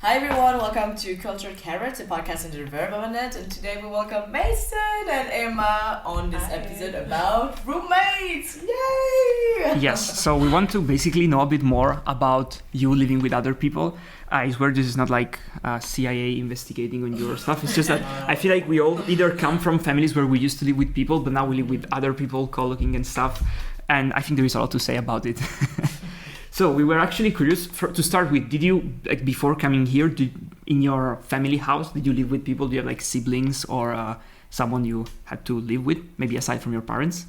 Hi everyone, welcome to Cultured Carrots, a podcast under the verb of a net, and today we welcome Mason and Emma on this episode about roommates. Yay! Yes, so we want to basically know a bit more about you living with other people. I swear this is not like CIA investigating on your stuff. It's just that I feel like we all either come from families where we used to live with people, but now we live with other people, colloquing and stuff. And I think there is a lot to say about it. So we were actually curious to start with, did you, like before coming here, in your family house, did you live with people? Do you have like siblings or someone you had to live with, maybe aside from your parents?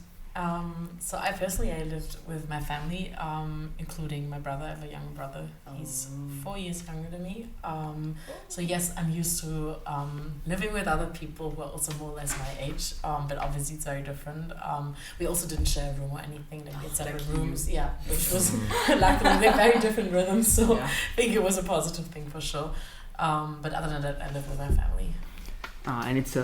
So I lived with my family, including my brother. I have a younger brother. He's 4 years younger than me. So yes, I'm used to living with other people who are also more or less my age, but obviously it's very different. We also didn't share a room or anything. Like we had separate rooms, which was luckily they're very different rhythms. So I think it was a positive thing for sure. But other than that, I live with my family. And it's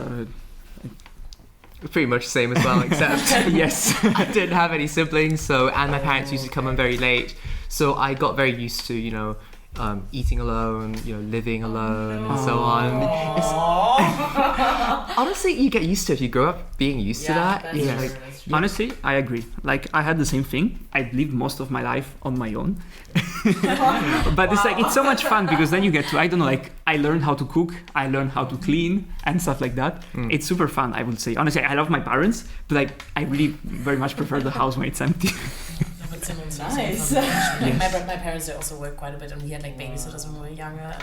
pretty much the same as well, except yes, I didn't have any siblings, and my parents used to come in very late, so I got very used to, eating alone, living alone, and so on. Honestly, you get used to it. You grow up being used to that. Honestly, I agree. Like, I had the same thing. I lived most of my life on my own. But it's so much fun because then you get to, I learned how to cook, I learned how to clean and stuff like that. It's super fun, I would say. Honestly, I love my parents, but I really very much prefer the house when it's empty. Nice. My parents, they also work quite a bit, and we had babysitters when we were younger.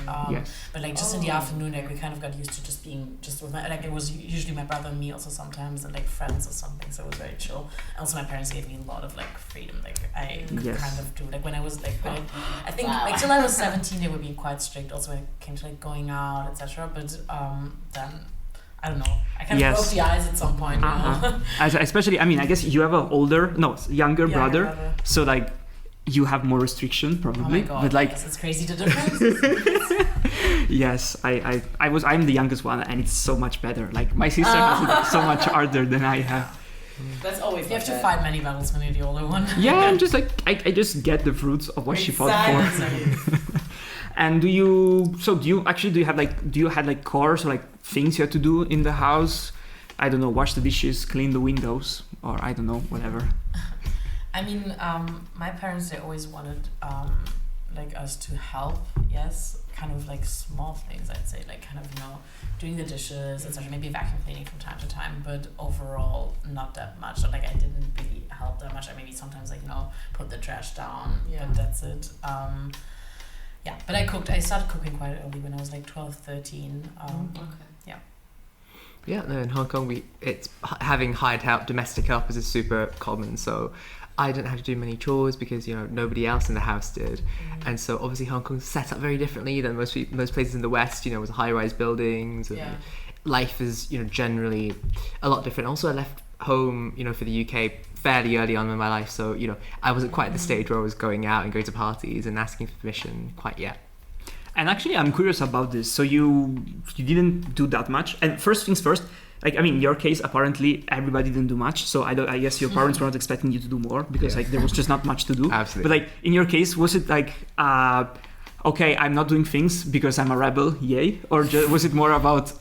But just in the afternoon, we kind of got used to just being with my, it was usually my brother and me also sometimes, and friends or something. So it was very chill. Also, my parents gave me a lot of freedom. I could kind of do when I was I think till I was 17, they were being quite strict. Also, when it came to going out, etc. But then. I don't know. I kind of broke the ice at some point. Especially, I guess you have younger brother. So you have more restriction probably. Oh my God, but it's crazy the difference. Yes, I'm the youngest one, and it's so much better. My sister has it so much harder than I have. That's always you have to fight many battles when you're the older one. Yeah, I'm just I just get the fruits of what she fought for. And do you have chores or things you have to do in the house? I don't know, wash the dishes, clean the windows, or I don't know, whatever. My parents, they always wanted us to help. Yes, kind of small things, I'd say, doing the dishes, etc. Maybe vacuum cleaning from time to time, but overall not that much. So I didn't really help that much. I maybe sometimes put the trash down, but that's it. But I cooked. I started cooking quite early when I was 12, 13. Yeah, no, in Hong Kong, it's having hired help, domestic help is super common. So I didn't have to do many chores because nobody else in the house did, and so obviously Hong Kong's set up very differently than most places in the West. With high-rise buildings, and life is generally a lot different. Also, I left home for the UK fairly early on in my life, so I wasn't quite at the stage where I was going out and going to parties and asking for permission quite yet. And actually, I'm curious about this. So you didn't do that much. And first things first, in your case, apparently everybody didn't do much. So I guess your parents were not expecting you to do more because there was just not much to do. Absolutely. But in your case, was it okay, I'm not doing things because I'm a rebel, yay? Or was it more about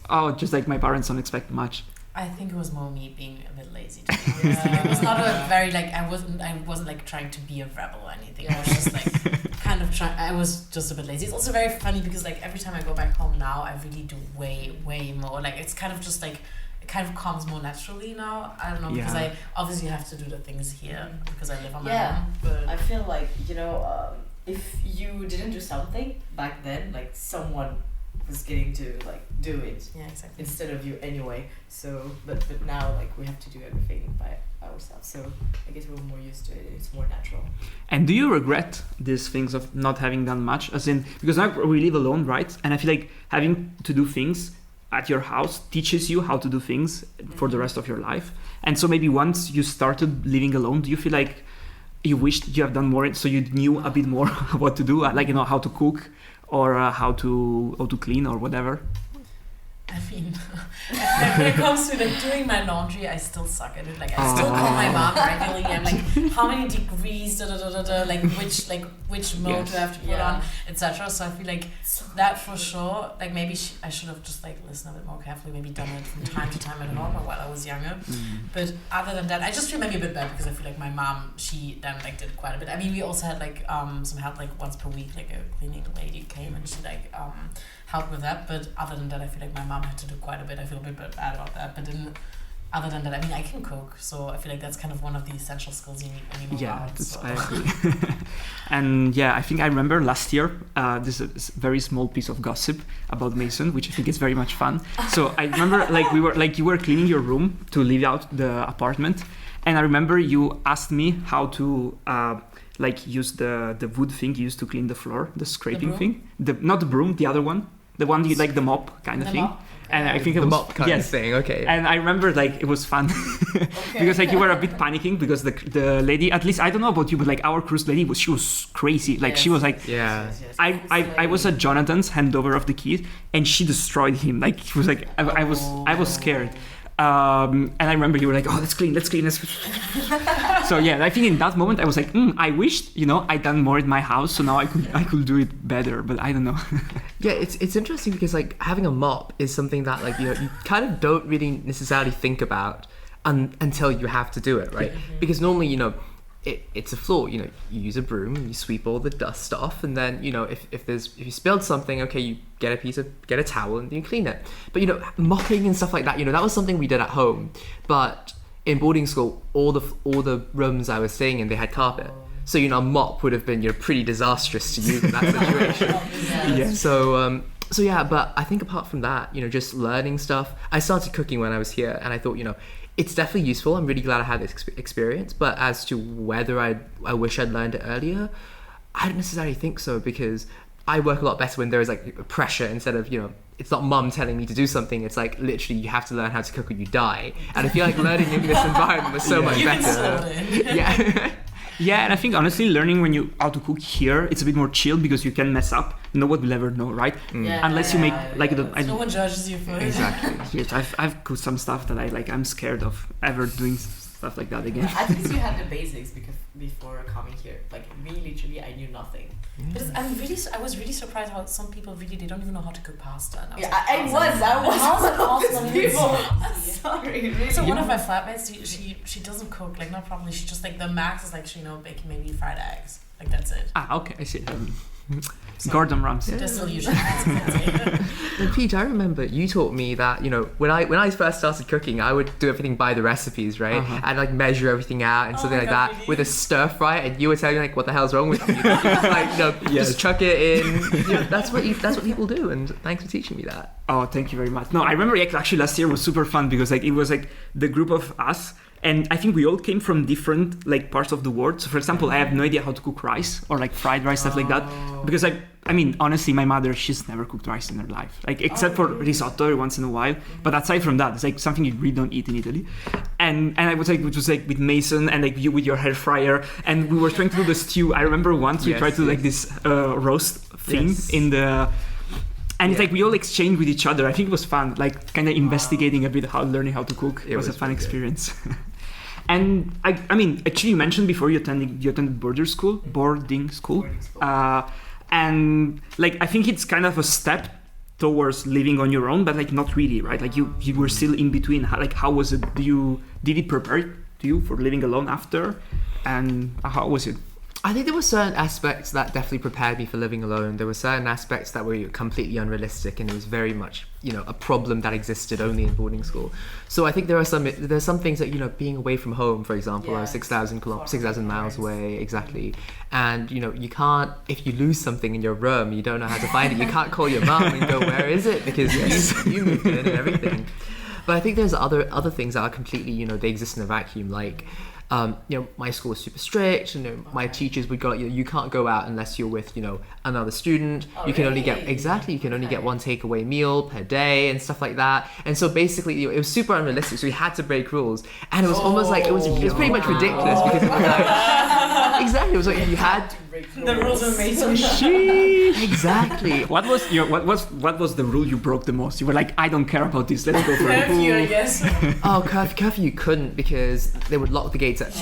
my parents don't expect much? I think it was more me being a bit lazy. It was not a very I wasn't trying to be a rebel or anything. I was just kind of trying. I was just a bit lazy. It's also very funny because every time I go back home now, I really do way more. It's kind of just it kind of comes more naturally now. I don't know, because I obviously have to do the things here because I live on my own. But I feel if you didn't do something back then, someone was getting to do it instead of you anyway. So but now we have to do everything by ourselves, so I guess we're more used to it. It's more natural. And do you regret these things of not having done much, as in, because now we live alone, right? And I feel having to do things at your house teaches you how to do things for the rest of your life. And so maybe once you started living alone, do you feel you wished you have done more so you knew a bit more what to do, how to cook or how to clean or whatever? I mean, when it comes to like doing my laundry, I still suck at it. Like I still call my mom regularly. I'm like, how many degrees? Like which mode do I have to put on, etc. So I feel like that for sure. Like maybe I should have just like listened a bit more carefully. Maybe done it from time to time at home or while I was younger. But other than that, I just feel maybe a bit bad because I feel like my mom, she then like did quite a bit. I mean, we also had like some help like once per week, like a cleaning lady came and she like helped with that. But other than that, I feel like my mom had to do quite a bit. I feel a bit bad about that. But then, other than that, I mean, I can cook, so I feel like that's kind of one of the essential skills you need when you move out. So. I agree. And yeah, I think I remember last year, this is a very small piece of gossip about Mason, which I think is very much fun. So I remember you were cleaning your room to leave out the apartment, and I remember you asked me how to use the wood thing you used to clean the floor, the scraping thing, not the broom, the other one. The one you like the mop kind of thing. Mop? And I think it was mop kind of thing, okay. And I remember like it was fun because like you were a bit panicking because the lady, at least I don't know about you, but like our cruise lady she was crazy. Like she was like I was at Jonathan's handover of the keys and she destroyed him. Like he was like I was scared. And I remember you were like, oh, let's clean. So yeah, I think in that moment I was like, I wished, I'd done more in my house, so now I could do it better, but I don't know. Yeah, it's interesting because like having a mop is something that like you kind of don't really necessarily think about until you have to do it, right? Because normally it's a floor, you use a broom and you sweep all the dust off, and then if you spilled something, okay, you get a towel and you clean it. But mopping and stuff like that, that was something we did at home. But in boarding school, all the rooms I was staying in, they had carpet. So a mop would have been pretty disastrous to use in that situation. So yeah, but I think apart from that, just learning stuff. I started cooking when I was here, and I thought it's definitely useful. I'm really glad I had this experience. But as to whether I wish I'd learned it earlier, I don't necessarily think so, because I work a lot better when there is like pressure instead of, it's not mum telling me to do something. It's like literally you have to learn how to cook or you die. And I feel like learning in this environment was so much better. Yeah. Yeah, and I think honestly, learning how to cook here, it's a bit more chill because you can mess up. No one will ever know, right? Unless you make no one judges you for it. Exactly. Yes, I've cooked some stuff that I'm scared of ever doing stuff like that again. At least you had the basics before coming here. Like literally, I knew nothing. But I was really surprised how some people they don't even know how to cook pasta. And I was people. I'm sorry. Really. So one of my flatmates, she doesn't cook, like not properly. She just like the max is like baking maybe fried eggs. Like that's it. Okay, I see. Gordon Ramsay. That's still usually. Well, Peach, I remember you taught me that when I first started cooking, I would do everything by the recipes, right? I'd like measure everything out and something like that really? With a stir fry, and you were telling me like, what the hell's wrong with you? Just chuck it in. That's what people do, and thanks for teaching me that. Oh, thank you very much. No, I remember actually last year was super fun because like it was like the group of us. And I think we all came from different like parts of the world. So for example, I have no idea how to cook rice or like fried rice, stuff like that. Because I mean, honestly, my mother, she's never cooked rice in her life. Like except for risotto every once in a while. But aside from that, it's like something you really don't eat in Italy. And I was like, which was like with Mason and like you with your hair fryer. And we were trying to do the stew. I remember once we tried to do like this roast thing in the... And it's like we all exchanged with each other. I think it was fun, like kind of investigating a bit learning how to cook. It was a fun experience. And I mean, actually, you mentioned before you attended boarding school. And like I think it's kind of a step towards living on your own, but like not really, right? Like you were still in between. How was it? Did it prepare you for living alone after? And how was it? I think there were certain aspects that definitely prepared me for living alone. There were certain aspects that were completely unrealistic, and it was very much, a problem that existed only in boarding school. So I think there's some things that, being away from home, for example, or 6,000 miles away, exactly. And, you can't, if you lose something in your room, you don't know how to find it. You can't call your mum and go, where is it? Because you moved in and everything. But I think there's other things that are completely, they exist in a vacuum, like... my school was super strict, and my teachers would go, you can't go out unless you're with, another student. You can only get one takeaway meal per day and stuff like that. And so basically, it was super unrealistic. So we had to break rules, and it was almost like it was pretty much ridiculous because it was like exactly. It was like you had break The rules were made to Exactly. What was the rule you broke the most? You were like, I don't care about this. Let's go for a curfew, I pool. guess. Oh, curfew you couldn't because they would lock the gates at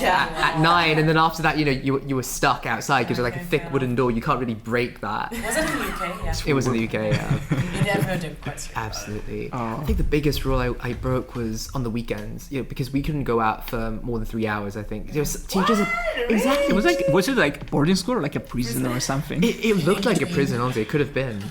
9, and then after that, you were stuck outside because like a thick wooden door. You can't really break that. Was it in the UK? Yeah. It was in the UK, yeah. We never did quite strict. Absolutely. Oh. I think the biggest rule I broke was on the weekends, because we couldn't go out for more than 3 hours, I think. Teachers exactly. Was it like boarding school or like a prison or something? It looked like a prison, honestly. It could have been.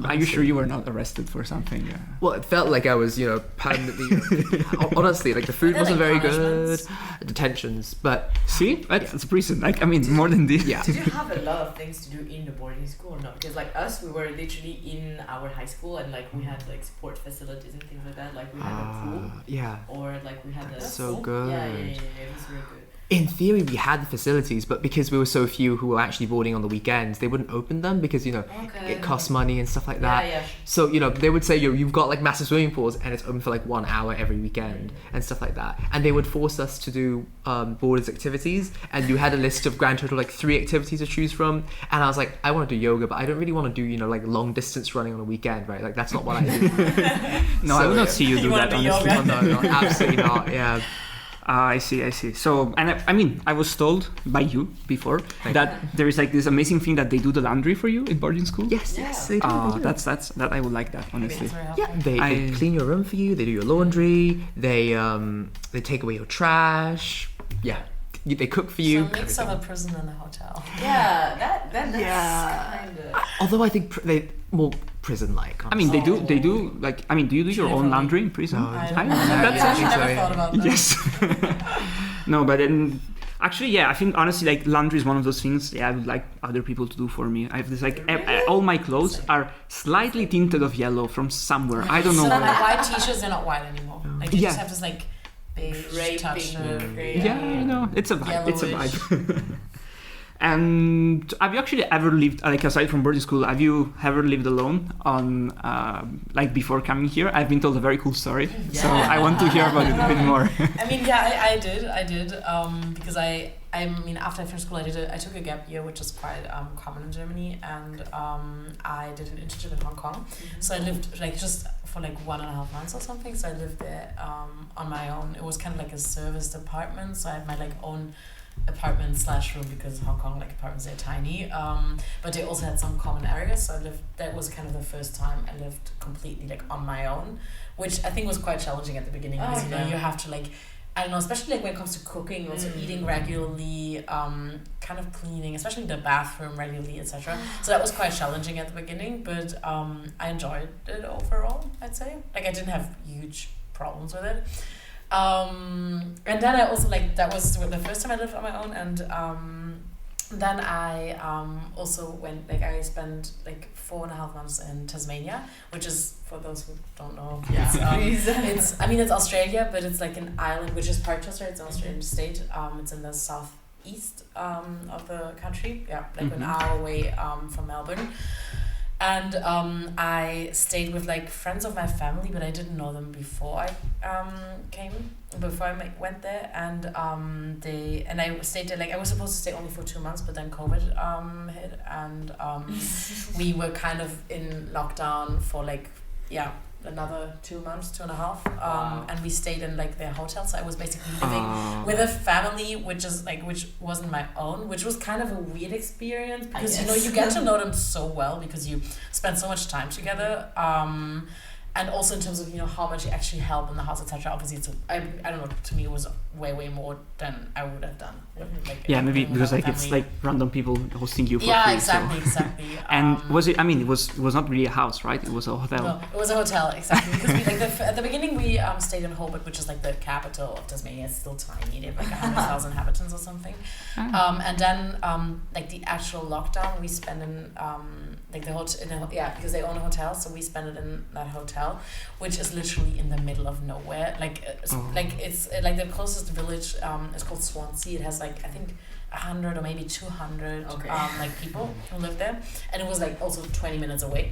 Are you sure you were not arrested for something? Yeah. Well, it felt like I was, permanently. Honestly, like the food wasn't very good. Detentions, but see, it's a prison. Like I mean, more than this. Yeah. Did you have a lot of things to do in the boarding school or not? Because like us, we were literally in our high school and like we had like sport facilities and things like that. Like we had a pool. Yeah. Or like we had a So good. Yeah, it was really good. In theory, we had the facilities, but because we were so few who were actually boarding on the weekends, they wouldn't open them because it costs money and stuff like that. Yeah. So they would say you've got like massive swimming pools and it's open for like 1 hour every weekend and stuff like that. And they would force us to do boarders activities, and you had a list of grand total like 3 activities to choose from. And I was like, I want to do yoga, but I don't really want to do like long distance running on a weekend, right? Like that's not what I do. No, I would not see you do that. Honestly, no, absolutely not. Yeah. I see. So, and I was told by you before that there is like this amazing thing that they do the laundry for you in boarding school. Yes, they do. That's I would like that, honestly. Yeah, they clean your room for you. They do your laundry. They take away your trash. Yeah, they cook for you. So a mix of a prison and a hotel. Yeah, that's kind of. Although I think they more prison-like. I mean, they do like. I mean, do you do your own laundry in prison? No, I never thought about that. Yes. No, but then actually, yeah, I think honestly, like laundry is one of those things. Yeah, I would like other people to do for me. I have this like all my clothes are slightly tinted of yellow from somewhere. I don't know. So where. then the white t-shirts, they're not white anymore. Like you just have this like beige touch. Yeah, I know. It's a vibe. It's a vibe. And have you actually ever lived, like aside from boarding school, have you ever lived alone on, like before coming here? I've been told a very cool story, so I want to hear about it a bit more. I mean, yeah, I did, because I mean, after I finished school, I took a gap year, which is quite common in Germany, and I did an internship in Hong Kong. So I lived like just for like 1.5 months or something. So I lived there on my own. It was kind of like a serviced apartment, so I had my like own apartment / room because Hong Kong like apartments are tiny, but they also had some common areas. So that was kind of the first time I lived completely like on my own, which I think was quite challenging at the beginning because you have to like, I don't know, especially like when it comes to cooking, also eating regularly, kind of cleaning, especially the bathroom regularly, etc. So that was quite challenging at the beginning, but I enjoyed it overall, I'd say. Like I didn't have huge problems with it. And then I also like, that was the first time I lived on my own, and then I also went, like I spent like 4.5 months in Tasmania, which is, for those who don't know, it's Australia, but it's like an island which is part of Australia. It's an Australian state. It's in the southeast of the country, like an hour away from Melbourne. And I stayed with like friends of my family, but I didn't know them before I went there. And I stayed there, like I was supposed to stay only for 2 months, but then COVID hit, and we were kind of in lockdown for like another 2 months, 2.5, and we stayed in like their hotel. So I was basically living with a family which wasn't my own, which was kind of a weird experience because you get to know them so well because you spend so much time together, and also in terms of how much you actually help in the house, etc. Obviously, I don't know. To me, it was way more than I would have done. Maybe because like it's like random people hosting you for free. Exactly. And was it? I mean, it was not really a house, right? It was a hotel. No, it was a hotel, exactly. Because at the beginning we stayed in Hobart, which is like the capital of Tasmania. It's still tiny. They have like 100,000 inhabitants or something. And then like the actual lockdown, we spent in like the hotel. Because they own a hotel, so we spent it in that hotel, which is literally in the middle of nowhere. It's like the closest village is called Swansea. It has like I think 100 or maybe 200 like people who live there, and it was like also 20 minutes away.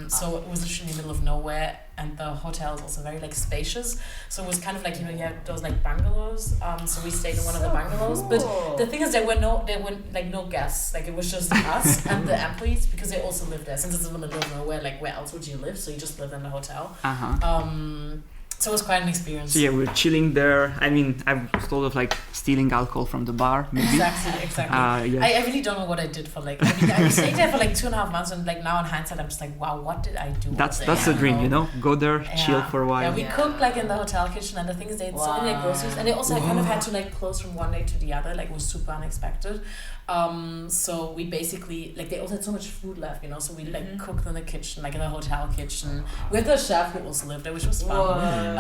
So it was literally in the middle of nowhere, and the hotel is also very like spacious. So it was kind of like, you know, you have those like bungalows. So we stayed in one of the bungalows. Cool. But the thing is, there were like no guests. Like it was just us and the employees, because they also lived there. Since it's in the middle of nowhere, like where else would you live? So you just lived in the hotel. So it was quite an experience. So yeah, we were chilling there. I mean, I was told of like stealing alcohol from the bar, maybe. Exactly. I really don't know what I did for like. I mean, I stayed there for like 2.5 months, and like now in hindsight, I'm just like, wow, what did I do? That's the dream, you know. Go there, chill for a while. Yeah, we cooked like in the hotel kitchen, and the thing is, they had so many like groceries, and they also kind of had to like close from one day to the other. Like it was super unexpected. So we basically like they also had so much food left, you know. So we like cooked in the kitchen, like in the hotel kitchen, with the chef who also lived there, which was fun.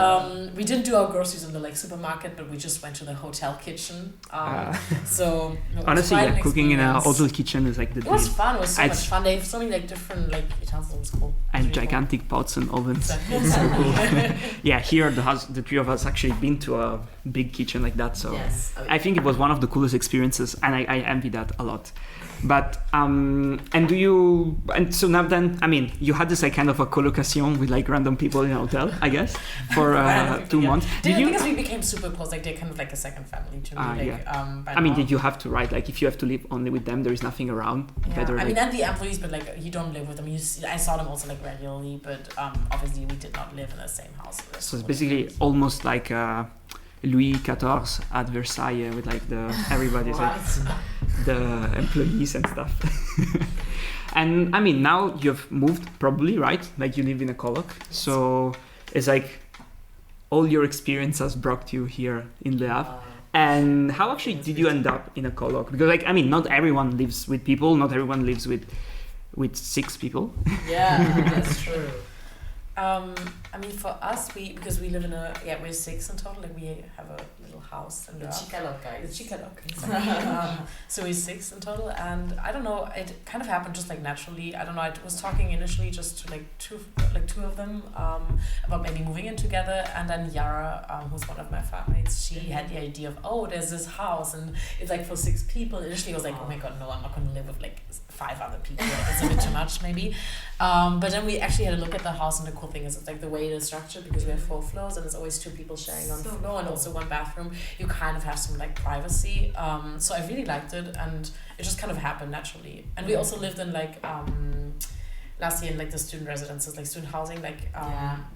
We didn't do our groceries in the like supermarket, but we just went to the hotel kitchen. So honestly, yeah, cooking in a hotel kitchen is like the dream. It was fun. It was so much fun. They have so many like different like utensils. It was cool. And gigantic pots and ovens. Exactly. It's so cool. Yeah, here the three of us actually been to a big kitchen like that. So yes, I think it was one of the coolest experiences, and I envy that a lot. But and so now then, I mean, you had this like kind of a colocation with like random people in a hotel, I guess, for 2 months. The thing is, we became super close. Like they're kind of like a second family to me. I mean, did you have to, right? Like if you have to live only with them, there is nothing around. Yeah. Better. I mean, and the employees, but like you don't live with them. I saw them also like regularly, but obviously we did not live in the same house. So it's basically almost like Louis XIV at Versailles with like everybody's like the employees and stuff. And I mean, now you've moved probably, right? Like you live in a colock, so it's like all your experiences brought you here in Le Havre. And how actually did you end up in a colock? Because like, I mean, not everyone lives with people, not everyone lives with 6 people. Yeah, that's true. I mean, for us, because we live in we're 6 in total. Like we have a little house in The chicalock guys. The chicalock, exactly. So we're 6 in total, and I don't know. It kind of happened just like naturally. I don't know. I was talking initially just to like two of them about maybe moving in together, and then Yara, who's one of my flatmates, she had the idea of there's this house and it's like for 6 people. Initially, I was like, oh my god, no, I'm not going to live with like 5 other people. Like, it's a bit too much, maybe. But then we actually had a look at the house, and the cool thing is it's like the way it is structured, because we have 4 floors and there's always 2 people sharing on the floor and also 1 bathroom. You kind of have some like privacy. So I really liked it, and it just kind of happened naturally. And we also lived in like last year in like the student residences, like student housing. Like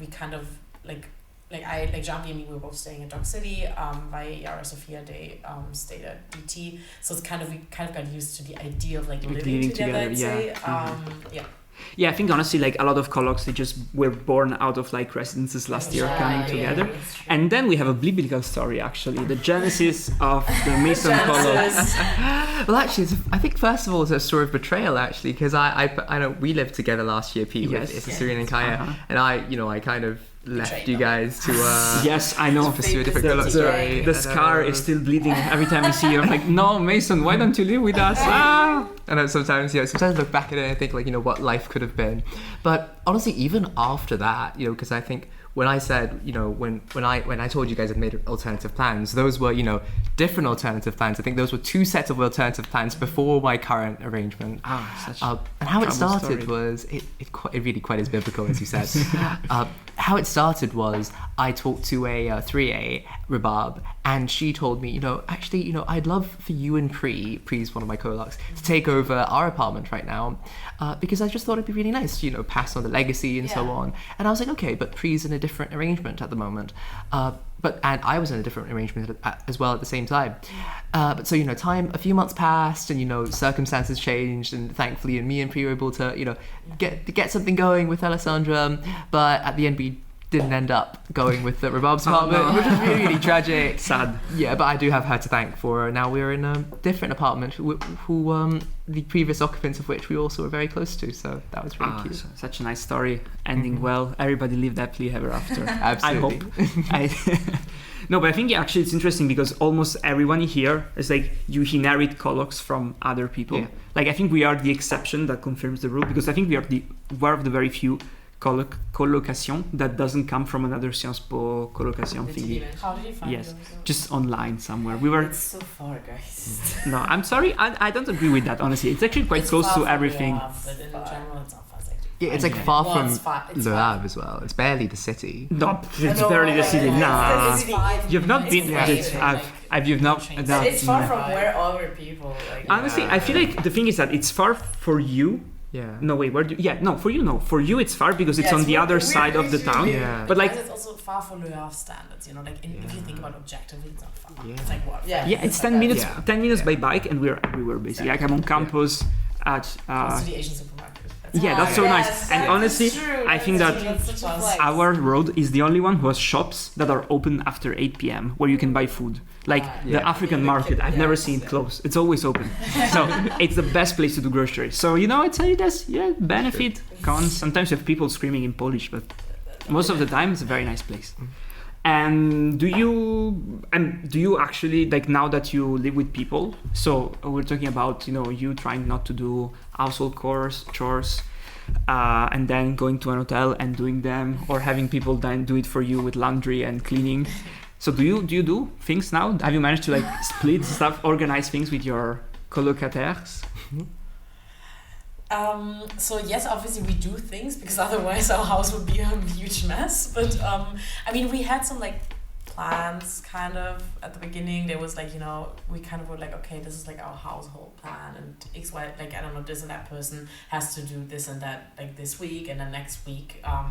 we kind of like Jambi and me, we were both staying in Dog City. Yara Sophia, they stayed at ET. So it's we kind of got used to the idea of like living together. I'd say. Yeah, I think honestly, like a lot of collocs, they just were born out of like residences last year coming together. And then we have a biblical story, actually, the genesis of the Mason collocs. Well, actually, I think first of all, it's a story of betrayal, actually, because I know we lived together last year, Pete, with Syrian and Kaya, and I kind of left you guys to yes, I know, pursue a different color story. The scar is still bleeding every time I see you. I'm like, no, Mason, why don't you live with us? I know sometimes I look back at it and I think like, what life could have been. But honestly, even after that, because I think when I said, when I told you guys I'd made alternative plans, those were, different alternative plans. I think those were 2 sets of alternative plans before my current arrangement. And how it started was, it really quite is biblical, as you said. How it started was, I talked to a 3A, Rhubarb, and she told me, actually, I'd love for you and Pre's one of my colocks, to take over our apartment right now, because I just thought it'd be really nice to, pass on the legacy and so on. And I was like, okay, but Pre's in a different arrangement at the moment. And I was in a different arrangement as well at the same time. But so, a few months passed, and, circumstances changed, and thankfully, me and Pri were able to, get something going with Alessandra. But at the end, we didn't end up going with the Rhubarb's apartment, which is really, really tragic. Sad. Yeah, but I do have her to thank for now we're in a different apartment who the previous occupants of which we also were very close to, so that was really cute. Such a nice story, ending well. Everybody lived happily ever after. Absolutely. I hope. No, but I think actually it's interesting because almost everyone here is like you inherit collocs from other people. Yeah. Like I think we are the exception that confirms the rule, because I think we are one of the very few colocation that doesn't come from another Sciences Po colocation thingy. How did you find those? Just online somewhere. We were. It's so far, guys. No, I'm sorry. I don't agree with that. Honestly, it's actually quite close to everything. But in general, it's not fast. Yeah, it's like far from Le Havre as well. It's barely the city. No, it's barely the city. Nah, you've not been. You've not. It's far from where other people. Like, honestly, I feel like the thing is that it's far for you. Yeah. No, wait, where do you... Yeah, no, for you, no. For you, it's far because it's on the other side of the town. Yeah. But like... It's also far for Le Havre standards, you know, like if you think about objectively, it's not far. Yeah. It's like what? Yeah, it's 10 minutes by bike and we're everywhere basically. Like I'm on campus at... Close to the Asian supermarket. That's so nice. And honestly, I think that our road is the only one who has shops that are open after 8 p.m. where you can buy food. Like the African market, I've never seen it close. It's always open. So it's the best place to do groceries. So, you know, it has benefit, cons. Sometimes you have people screaming in Polish, but most of the time it's a very nice place. And do you actually, like now that you live with people, so we're talking about, you know, you trying not to do household chores, and then going to an hotel and doing them, or having people then do it for you with laundry and cleaning. So do you do things now? Have you managed to like split stuff, organize things with your colocataires? So yes, obviously we do things because otherwise our house would be a huge mess. But I mean, we had some like plans kind of at the beginning. There was like, you know, we kind of were like, okay, this is like our household plan, and X, Y, like I don't know, this and that person has to do this and that like this week, and then next week, I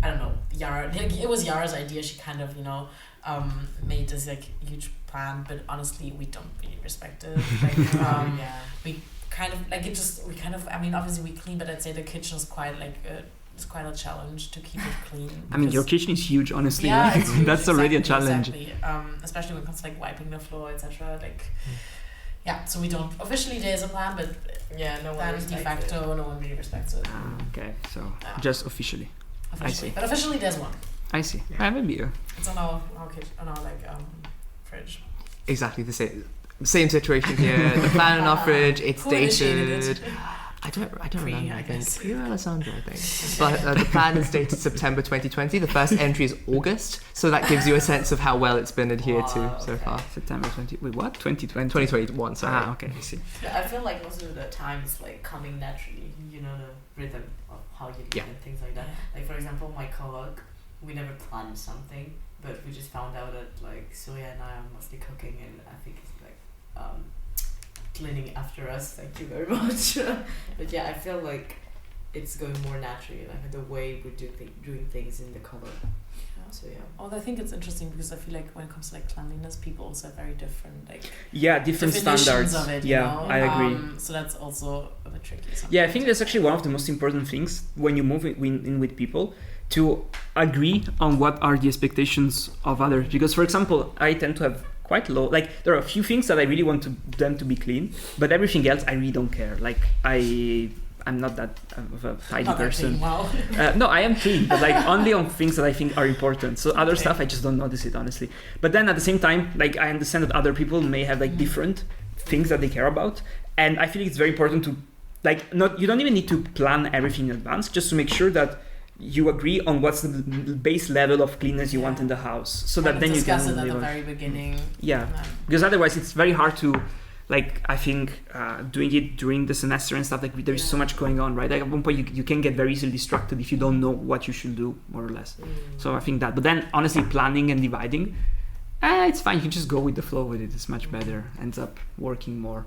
don't know, Yara. It was Yara's idea. She kind of, you know, made this like huge plan, but honestly, we don't really respect it. Like, we kind of like it. We kind of. I mean, obviously we clean, but I'd say the kitchen is quite like. It's quite a challenge to keep it clean. I mean, your kitchen is huge, honestly. Yeah, it's huge, that's already a challenge. Exactly. Especially when it comes to like wiping the floor, etc. Like, yeah. So we don't officially. There's a plan, but no then de facto, no one really respects it. Okay, so just officially. I see. But officially, there's one. I see. Yeah. Maybe. It's on our kitchen, on our like fridge. Exactly the same situation here. The plan on our fridge. It's dated. I don't remember, I think. You're Alessandro, I think. But the plan is dated September 2020. The first entry is August. So that gives you a sense of how well it's been adhered to so far. September 20... Wait, what? 2020? 2021, sorry. Okay, I see. I feel like most of the time it's like coming naturally, you know, the rhythm of how you do and things like that. Like, for example, my colock, we never planned something, but we just found out that like Soya and I are mostly cooking, and I think it's like cleaning after us. Thank you very much. But yeah, I feel like it's going more naturally, like the way we doing things in the color. So yeah. Although I think it's interesting because I feel like when it comes to like cleanliness, people also have very different like different standards of it. Yeah, you know? I agree. So that's also a bit tricky. Sometimes. Yeah, I think that's actually one of the most important things when you move in with people, to agree on what are the expectations of others. Because for example, I tend to have quite low, like there are a few things that I really want them to be clean, but everything else I really don't care. Like I'm not that of a tidy person. Wow. No, I am clean, but like only on things that I think are important. So other stuff I just don't notice it, honestly. But then at the same time, like I understand that other people may have like different things that they care about, and I feel it's very important to you don't even need to plan everything in advance, just to make sure that you agree on what's the base level of cleanness you want in the house, so that then you can discuss it at the very beginning. Yeah, because otherwise it's very hard to, like, I think doing it during the semester and stuff, like there is so much going on, right? Like at one point you can get very easily distracted if you don't know what you should do, more or less. So I think that, but then honestly planning and dividing, it's fine, you can just go with the flow with it. It's much better, ends up working more.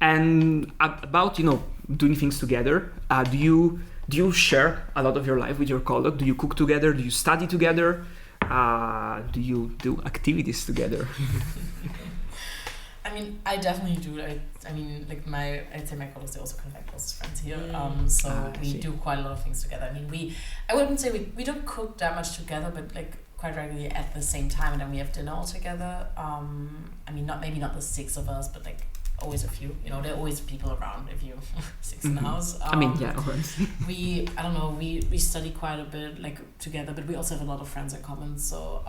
And about, doing things together, do you share a lot of your life with your colleague? Do you cook together? Do you study together? Do you do activities together? I mean, I definitely do. I mean, like I'd say my colleagues, they also kind of like closest friends here. So we do quite a lot of things together. I mean, I wouldn't say we don't cook that much together, but like quite regularly at the same time, and then we have dinner all together. I mean, maybe not the six of us, but like always a few. There are always people around if you 6 in the house. I mean, yeah, honestly. We study quite a bit like together, but we also have a lot of friends in common. So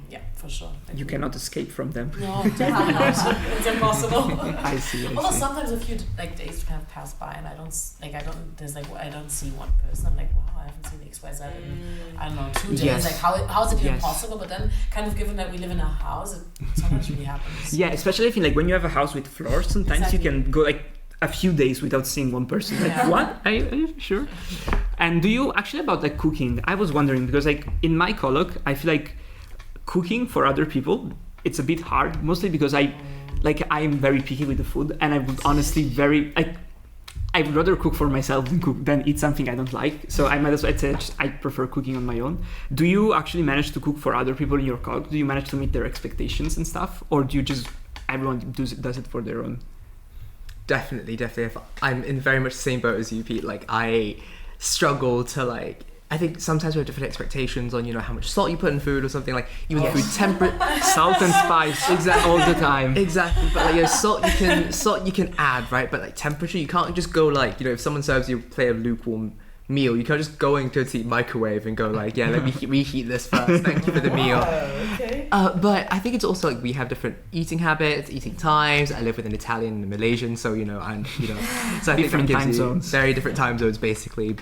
yeah, for sure. Like you cannot escape from them. No, definitely not. It's impossible. I see. Although sometimes a few like days kind of pass by, and I don't see one person. I'm like, wow, I haven't seen XYZ in I don't know 2 days. Yes. Like how is it even possible? But then kind of given that we live in a house, it sometimes really happens. Yeah, especially if like when you have a house with floors, sometimes you can go like a few days without seeing one person. Like, what? Are you sure? And do you actually about like cooking? I was wondering because like in my colock, I feel like cooking for other people, it's a bit hard, mostly because I am very picky with the food, and I would honestly I would rather cook for myself than eat something I don't like. So I might as well say I prefer cooking on my own. Do you actually manage to cook for other people in your colock? Do you manage to meet their expectations and stuff, or do you just everyone does it for their own? Definitely. If I'm in very much the same boat as you, Pete. Like I struggle to I think sometimes we have different expectations on, how much salt you put in food or something, like even the food salt and spice exactly all the time. Exactly, but salt you can add, right? But temperature, you can't just go if someone serves you a plate of lukewarm meal, you can't just go into the microwave and go let me reheat this first. Thank you for the meal. Okay. But I think it's also we have different eating habits, eating times. I live with an Italian and a Malaysian, so so I think different that gives time you zones. very different time zones basically.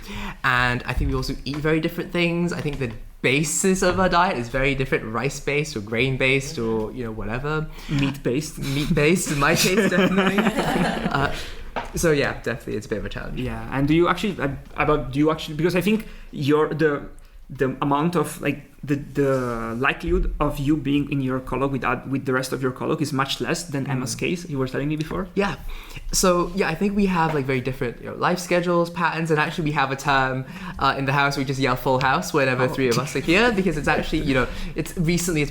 And I think we also eat very different things. I think the basis of our diet is very different, rice based or grain based or whatever, meat based in my case definitely. So yeah, definitely it's a bit of a challenge. Yeah. And do you actually because I think the amount of the likelihood of you being in your colock with the rest of your colock is much less than Emma's case, you were telling me before. Yeah. So yeah, I think we have very different life schedules, patterns, and actually we have a term in the house we just yell full house whenever three of us are here, because it's actually it's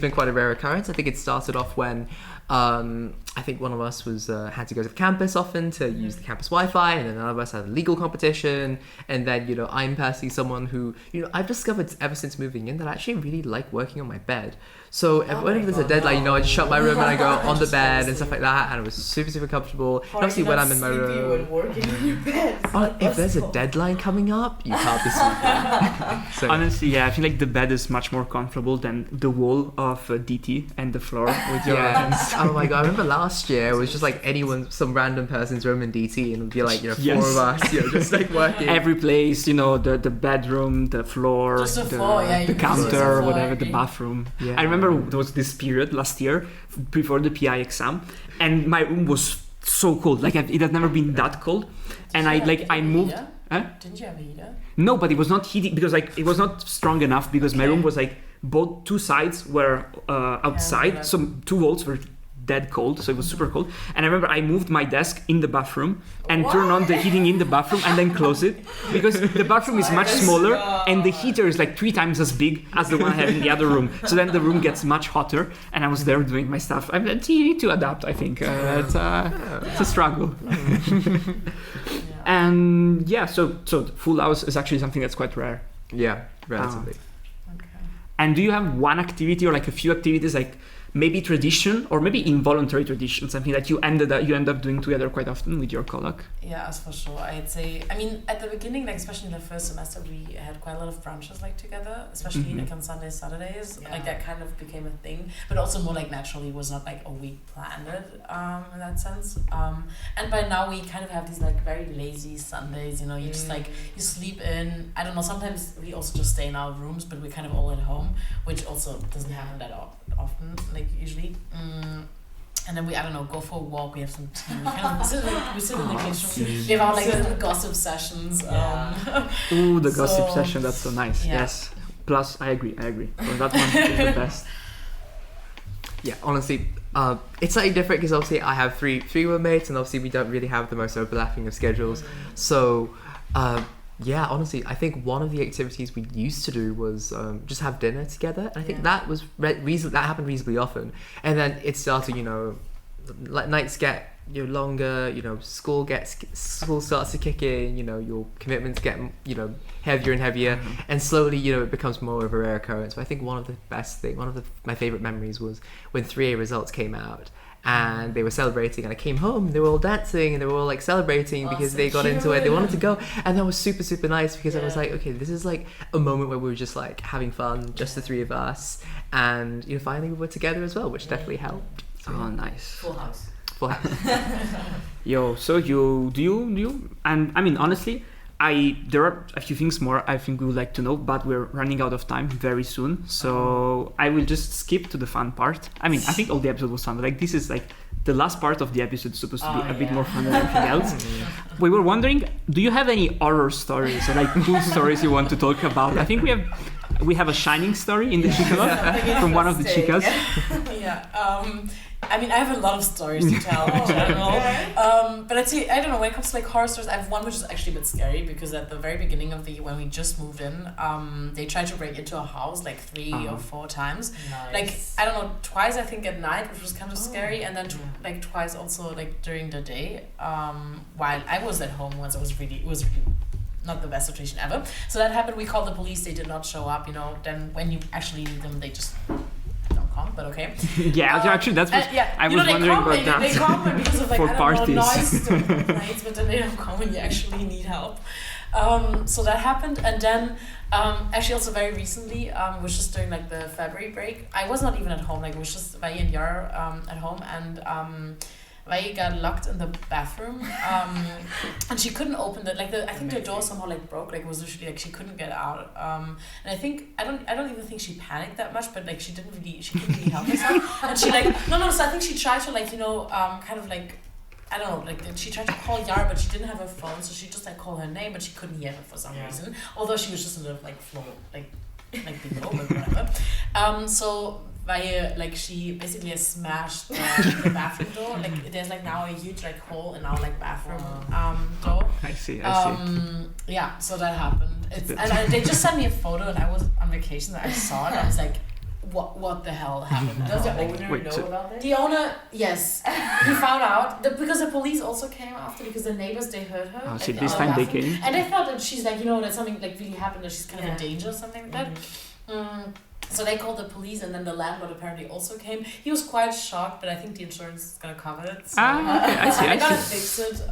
been quite a rare occurrence. I think it started off when I think one of us was had to go to the campus often to use the campus Wi-Fi, and then another of us had a legal competition, and then I'm personally someone who I've discovered ever since moving in that I actually really like working on my bed. So whenever there's a deadline, I just shut my room and I go on the bed and stuff like that, and it was super, super comfortable. And obviously when I'm in my room, if there's a deadline coming up, you can't be sleeping. So, honestly, yeah, I feel like the bed is much more comfortable than the wall of DT and the floor with your hands. Oh my god, I remember last year it was just some random person's room in DT, and it would be four of us, just working. Every place, the bedroom, the floor, the counter, whatever, the bathroom. Yeah. I remember there was this period last year before the PI exam, and my room was so cold. It had never been that cold, and I moved. Huh? Didn't you have a heater? No, but it was not heating because it was not strong enough because my room was both two sides were outside, so 2 walls were dead cold, so it was super cold. And I remember I moved my desk in the bathroom and turned on the heating in the bathroom and then closed it, because the bathroom is much smaller and the heater is 3 times as big as the one I have in the other room. So then the room gets much hotter, and I was there doing my stuff. You need to adapt, I think. It's a struggle. And yeah, so full house is actually something that's quite rare. Yeah, relatively. Okay. And do you have one activity or a few activities maybe tradition or maybe involuntary tradition, something that you end up doing together quite often with your colock? Yeah, for sure. I'd say, at the beginning, especially in the first semester, we had quite a lot of brunches together, especially on Sundays, Saturdays. Yeah. That kind of became a thing, but also more naturally, was not a week planned in that sense. And by now we kind of have these very lazy Sundays. You just you sleep in. I don't know. Sometimes we also just stay in our rooms, but we're kind of all at home, which also doesn't happen that often. Usually, and then we go for a walk. We have some tea. We sit in the kitchen. We have our little gossip sessions. Ooh, the gossip session. That's so nice. Yeah. Yes. Plus, I agree. So that one is the best. Yeah, honestly, it's slightly different because obviously I have three roommates, and obviously we don't really have the most overlapping of schedules. So. Yeah, honestly, I think one of the activities we used to do was just have dinner together. And I think that was that happened reasonably often. And then it started, nights get longer. School starts to kick in. Your commitments get heavier and heavier, and slowly it becomes more of a rare occurrence. But I think one of my favorite memories was when 3A results came out. And they were celebrating, and I came home and they were all dancing and they were all celebrating because they got into it. They wanted to go, and that was super, super nice because I was okay, this is a moment where we were just having fun, just the 3 of us, and finally we were together as well, which definitely helped. So, nice. Full house. Yo, so do you? And honestly, there are a few things more I think we would like to know, but we're running out of time very soon, so I will just skip to the fun part. I think all the episode was fun, but this is the last part of the episode is supposed to be a bit more fun than anything else. We were wondering, do you have any horror stories or like cool stories you want to talk about? I think we have a shining story in the Chicalot from one of the chicas. I mean, I have a lot of stories to tell in general. But I'd say, I don't know, when it comes to like horror stories, I have one which is actually a bit scary because at the very beginning of the year when we just moved in, they tried to break into a house like 3 or 4 times. Nice. Like, I don't know, twice I think at night, which was kind of scary, and then like twice also like during the day, while I was at home once. It was really not the best situation ever. So that happened, we called the police, they did not show up, then when you actually need them, they just don't come, but okay. Actually that's what I was wondering about that. They come because of like, for parties. Noise complaints, but then they don't come when you actually need help. So that happened, and then actually also very recently, was just during like the February break. I was not even at home, like it was just Vai and Yar at home, and Vai got locked in the bathroom, and she couldn't open I think the door somehow like broke, like it was literally like she couldn't get out, and I think I don't even think she panicked that much, but like she couldn't really help herself, and she like so I think she tried to like kind of like I don't know, like she tried to call Yara, but she didn't have her phone, so she just like called her name, but she couldn't hear her for some reason, although she was just in the like floor like below or whatever. So Vai, like she basically has smashed the bathroom door. Like there's like now a huge like hole in our like bathroom door. I see. Yeah, so that happened. They just sent me a photo, and I was on vacation, and I saw it. I was like, what the hell happened? Does the owner know about this? The owner, yes, he found out because the police also came after, because the neighbors, they heard her. Oh, so this time they came, and they thought that she's like that something like really happened, that she's kind of in danger or something like that. So they called the police, and then the landlord apparently also came. He was quite shocked, but I think the insurance is gonna cover it. So I gotta fix it.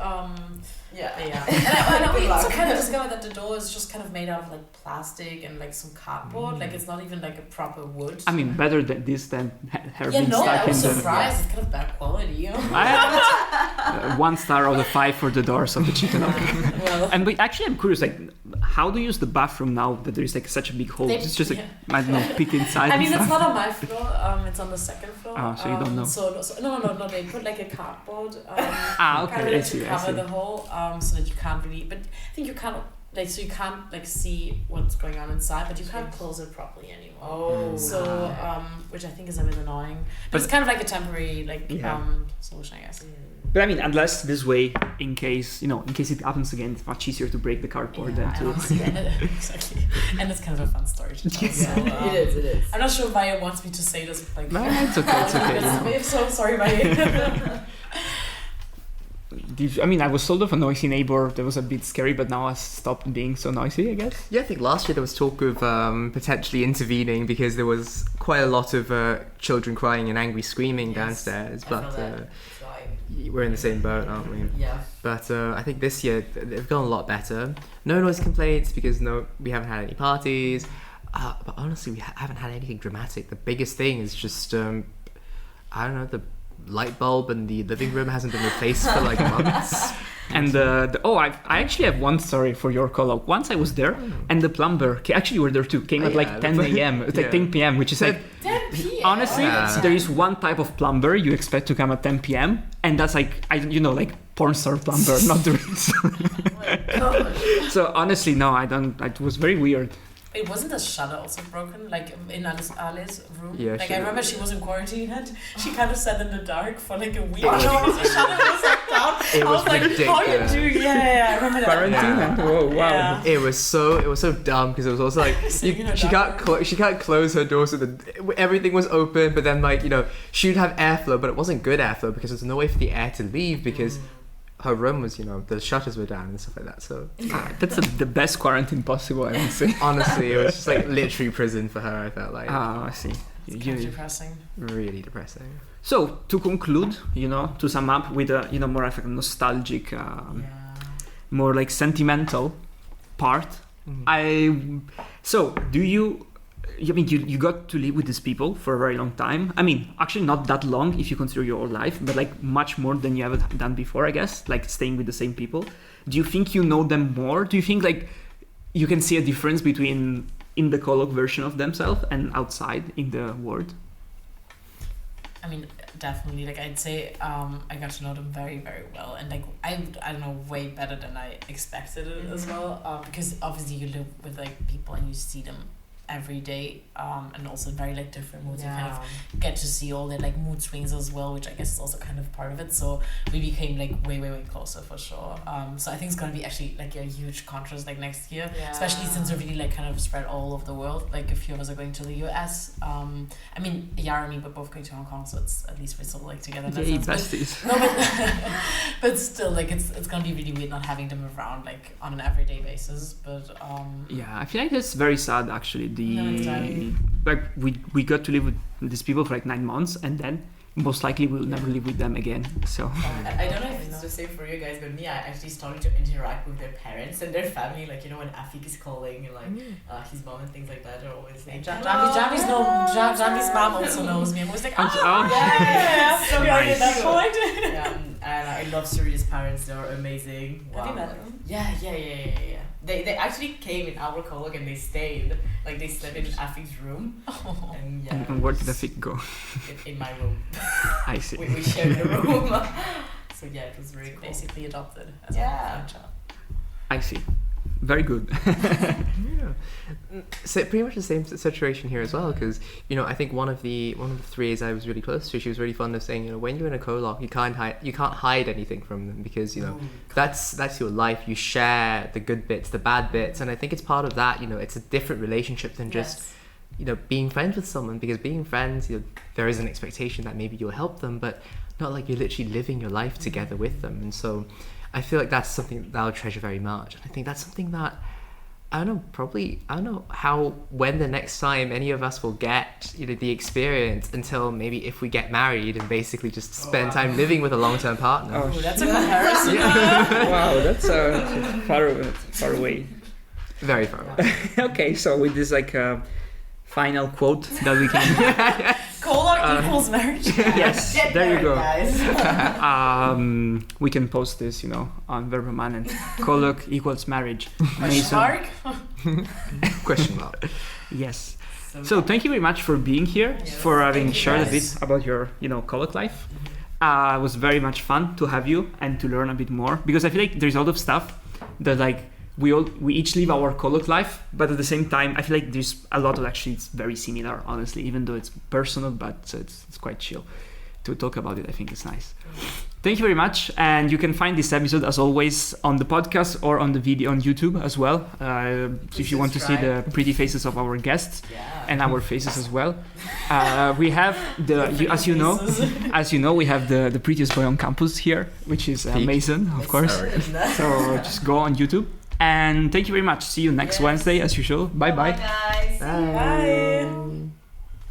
And we also kind of discovered that the door is just kind of made out of like plastic and like some cardboard. Like it's not even like a proper wood. I mean, better than this than her being stuck I was in the... surprised. It's kind of bad quality, 1 star out of 5 for the doors of the chicken. And actually, I'm curious, like, how do you use the bathroom now that there is like such a big hole? It's just like, I don't know, peek inside. I mean, it's not on my floor. It's on the second floor. Oh, so you don't know. So no. They put like a cardboard. Okay, to cover the hole. So that you can't really. But I think you can't. Like, so you can't like see what's going on inside, but you can't close it properly anymore. Which I think is a bit annoying. But it's kind of like a temporary solution, I guess. But I mean, unless this way, in case it happens again, it's much easier to break the cardboard than to... Exactly. And it's kind of a fun story to tell. So, it is. I'm not sure Vaya wants me to say this. Like, no, it's okay. So sorry, Vaya. I mean, I was sort of a noisy neighbor. That was a bit scary, but now I stopped being so noisy, I guess. Yeah, I think last year there was talk of potentially intervening because there was quite a lot of children crying and angry screaming downstairs. But we're in the same boat, aren't we? Yeah. But I think this year they've gone a lot better. No noise complaints because we haven't had any parties. But honestly, we haven't had anything dramatic. The biggest thing is just, I don't know, the light bulb in the living room hasn't been replaced for like months. And I actually have one story for your call-out. Once I was there, and the plumber actually were there too. Came at like 10 a.m. It's like 10 p.m., which is like 10 p.m. Honestly, there is one type of plumber you expect to come at 10 p.m. and that's like like porn star plumber, not the real. So honestly, no, I don't. It was very weird. It wasn't the shutter also broken, like in Alice's room? Yeah, like I remember she was in quarantine and she kind of sat in the dark for like a week. Oh, no, the shutter was like down. It was like, ridiculous. how you do? Yeah, I remember that. Quarantine? Whoa, wow. Yeah. It was so dumb because it was also like she can't close her door, so everything was open. But then she'd have airflow, but it wasn't good airflow because there's no way for the air to leave because her room was, the shutters were down and stuff like that. So that's the best quarantine possible, I would say. Honestly, it was just like literally prison for her. I felt like. I see. It's kind of depressing. Really depressing. So to conclude, to sum up with a more of a nostalgic, more like sentimental part. So do you? I mean, you got to live with these people for a very long time. I mean, actually not that long if you consider your whole life, but like much more than you ever done before, I guess, like staying with the same people. Do you think you know them more? Do you think like you can see a difference between in the colock version of themselves and outside in the world? I mean, definitely. Like I'd say, I got to know them very, very well, and like I don't know, way better than I expected it as well. Because obviously you live with like people and you see them every day, and also very like different moods. You kind of get to see all their like mood swings as well, which I guess is also kind of part of it. So we became like way, way, way closer for sure. So I think it's gonna be actually like a huge contrast like next year, especially since we're really like kind of spread all over the world. Like a few of us are going to the US. I mean, Yara and me, we're both going to Hong Kong, so it's at least we're still like together. Yeah, besties. No, but but still, like it's gonna be really weird not having them around like on an everyday basis. But yeah, I feel like it's very sad actually. Exactly. Like we got to live with these people for like 9 months, and then most likely we'll never live with them again. So I don't know if it's the same for you guys, but me, I actually started to interact with their parents and their family. Like, you know, when Afik is calling and like his mom and things like that, are always like Javi's mom also knows me. I'm always like, oh yeah, so nice. at that point. And I love Suri's parents. They're amazing. Have you met them? Yeah. They actually came in our colock and they stayed. Like they slept in Afik's room. And And where did Afik go? In my room. I see. we shared the room. So yeah, it was very cool. Basically adopted as a child. I see. Very good. So pretty much the same situation here as well, because you know I think one of the three I was really close to, she was really fond of saying, you know, when you're in a colock, you can't hide anything from them, because you know that's your life. You share the good bits, the bad bits, and I think it's part of that. You know, it's a different relationship than just you know being friends with someone, because being friends, you know, there is an expectation that maybe you'll help them, but not like you're literally living your life together with them. And so I feel like that's something that I'll treasure very much. And I think that's something that I don't know how, when the next time any of us will get, you know, the experience, until maybe if we get married and basically just spend time living with a long-term partner. Oh, that's a comparison. Wow, that's far away. Very far away. Okay, so with this like final quote that we can Colock equals marriage. yes, there you go. Guys. We can post this, you know, on Verbaman, and colock equals marriage. Question mark? Question mark. Yes. So thank you very much for being here, for having shared a bit about your, you know, colock life. It was very much fun to have you and to learn a bit more, because I feel like there's a lot of stuff that like we each live our colock life, but at the same time I feel like there's a lot of actually it's very similar, honestly, even though it's personal, but it's quite chill to talk about it. I think it's nice. Thank you very much, and you can find this episode as always on the podcast or on the video on YouTube as well, if you want to see the pretty faces of our guests and our faces as well. We have as you know we have the prettiest boy on campus here, which is Mason, of course. So just go on YouTube. And thank you very much. See you next Wednesday as usual. Bye bye. Guys. Bye.